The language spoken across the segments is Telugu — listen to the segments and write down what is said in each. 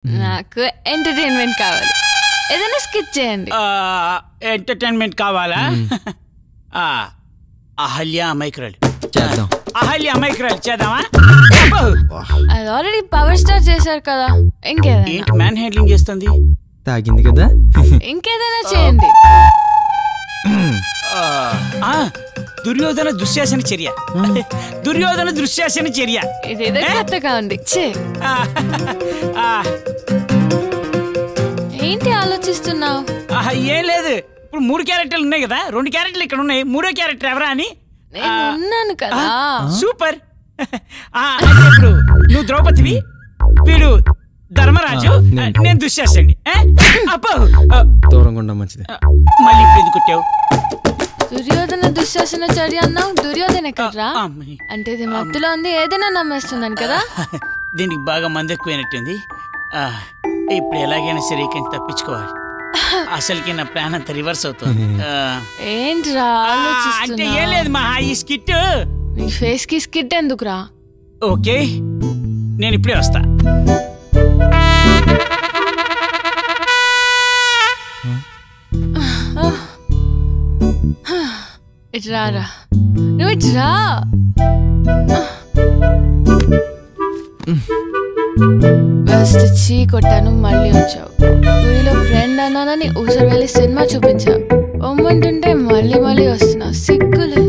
నాకు ఎంటర్టైన్మెంట్ కావాలి, ఏదైనా స్కిచ్ చేయండి. ఎంటర్టైన్మెంట్ కావాలా? అహల్య అమైక్రాలు చేద్దాం. అహల్య అమైక్రాలు చేద్దామా? అది ఆల్రెడీ పవర్ స్టార్ చేశారు కదా, ఇంకేదైనా. ఏంటి మ్యాన్ హ్యాండ్లింగ్ చేస్తుంది? తాగింది కదా, ఇంకేదైనా చేయండి. దుర్యోధన దుశ్శాసన చర్య. దుర్యోధన దుశ్శాసన చర్య. ఇదేదో కొత్తగా ఉంది. ఏంటి ఆలోచిస్తున్నావు? ఏం లేదు, ఇప్పుడు 3 క్యారెక్టర్లు ఉన్నాయి కదా, 2 క్యారెక్టర్లు ఇక్కడ ఉన్నాయి, 3వ క్యారెక్టర్ ఎవరా అని. నేను ఉన్నాను కదా. సూపర్. ఇప్పుడు నువ్వు ద్రౌపదివి, వీడు ధర్మరాజు, నేను దుశ్శాసని. దూరంగా ఉండ మంచిది. మళ్ళీ ఇప్పుడు ఎందుకు కొట్టావు? దుర్యోధన దుశ్శాసన చర్య అన్నావు. దుర్యోధన ఎక్కడ్రా? అంటే ఇది మత్తులో ఉంది, ఏదైనా నమ్మేస్తున్నాను కదా. దీనికి బాగా మంది ఎక్కువైనట్టుంది. ఇప్పుడు ఎలాగైనా సరే ఇక్కడి నుంచి తప్పించుకోవాలి. అసలుకి నా ప్లాన్ అంతా రివర్స్ అవుతుంది. ఏంట్రా అంటే ఏం లేదు మా, ఈ స్కిట్ నీ ఫేస్ కి స్కిట్ ఎందుకురా? ఓకే, నేను ఇప్పుడే వస్తా. ఇట్రారా, నువ్వు ఇట్రా. ఫస్ట్ చీ కొట్టాను, మళ్ళీ వచ్చావు. ఊరిలో ఫ్రెండ్ అన్నానని ఊసరు వెళ్ళి సినిమా చూపించావు. ఒమ్మంటుంటే మళ్ళీ మళ్ళీ వస్తున్నావు, సిగ్గులేదు.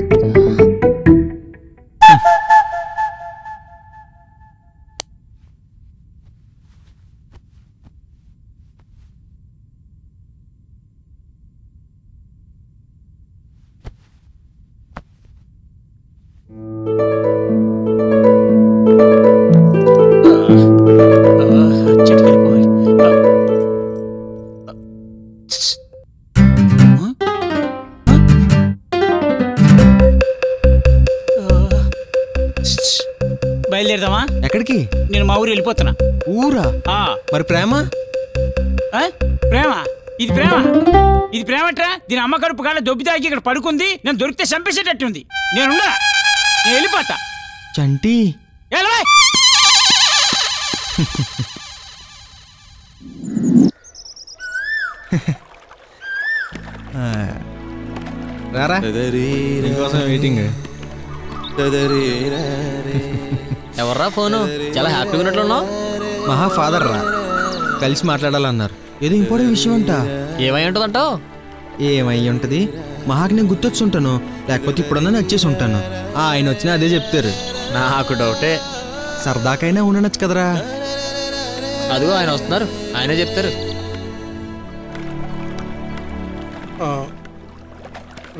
బయలుదేరదామా? ఎక్కడికి? నేను మా ఊరు వెళ్ళిపోతున్నా. ఊరా? మరి ప్రేమ? ప్రేమ? ఇది ప్రేమ? ఇది ప్రేమట్రా? దీని అమ్మ కడుపు కాళ్ళ దొబ్బి తాగి ఇక్కడ పడుకుంది, నేను దొరికితే చంపేసేటట్టుంది. నేను వెళ్ళిపోతా. చంటి రారా, నీకోసం వెయిటింగ్. ఎవర్రా ఫోను? చాలా హ్యాపీగా ఉన్నట్లున్నావు. మహా ఫాదర్ రా, కలిసి మాట్లాడాలన్నారు. ఏదో ఇంపార్టెంట్ విషయం అంట. ఏమై ఉంటుందంటావు? ఏమై ఉంటది? మహాకి నేను గుర్తొచ్చి ఉంటాను, లేకపోతే ఇప్పుడన్నా నచ్చేసి ఉంటాను. ఆయన వచ్చినా అదే చెప్తారు. నాకు డౌటే. సరదాకైనా ఉండనొచ్చు కదరా. అదిగో ఆయన వస్తున్నారు, ఆయనే చెప్తారు.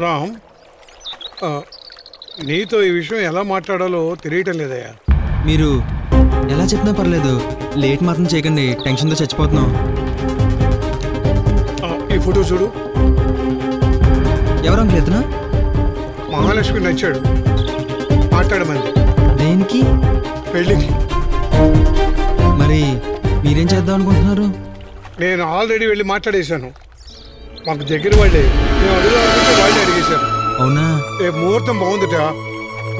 రామ్, నీతో ఈ విషయం ఎలా మాట్లాడాలో తెలియటం లేదయ్యా. మీరు ఎలా చెప్పినా పర్లేదు, లేట్ మాత్రం చేయకండి, టెన్షన్తో చచ్చిపోతున్నాం. ఈ ఫోటో చూడు. ఎవరు అంకుల్ ఇతను? మహాలక్ష్మి నచ్చాడు, మాట్లాడమంది. దేనికి? పెళ్ళికి. మరి మీరేం చేద్దాం అనుకుంటున్నారు? నేను ఆల్రెడీ వెళ్ళి మాట్లాడేశాను. మాకు దగ్గర వాళ్ళే, మేము అడుగుదామంటే వాళ్ళే అడిగేశారు. అవునా? రేపు ముహూర్తం బాగుందిట,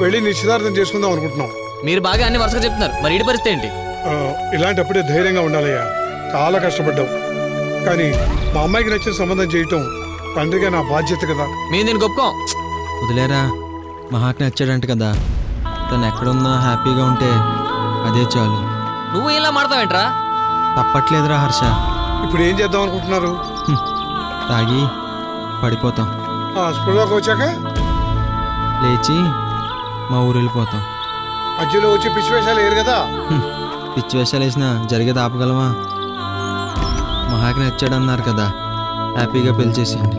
వెళ్ళి నిశ్చితార్థం చేసుకుందాం అనుకుంటున్నాం. మీరు బాగా అన్ని వరుసగా చెప్తున్నారు, మరి ఈ పరిస్థితి ఏంటి? ఇలాంటప్పుడే ధైర్యంగా ఉండాలయ్యా. చాలా కష్టపడ్డాం, కానీ మా అమ్మాయికి నచ్చిన సంబంధం చేయటం తండ్రిగా నా బాధ్యత కదా. మేము దీన్ని గొప్పం. వదిలేరా, మహాకి నచ్చాడంట కదా, తను ఎక్కడున్నా హ్యాపీగా ఉంటే అదే చాలు. నువ్వు ఇలా మాడతావేంట్రా? తప్పట్లేదురా హర్ష. ఇప్పుడు ఏం చేద్దాం అనుకుంటున్నారు? తాగి పడిపోతాం, స్పృహలోకి వచ్చాక లేచి మా ఊరు వెళ్ళిపోతాం. మధ్యలో వచ్చి పిచ్చి వేషాలు వేయరు కదా. పిచ్చి వేషాలు వేసినా జరిగేది ఆపగలమా? మహాకి నచ్చాడన్నారు కదా, హ్యాపీగా పెళ్లి చేసేయండి.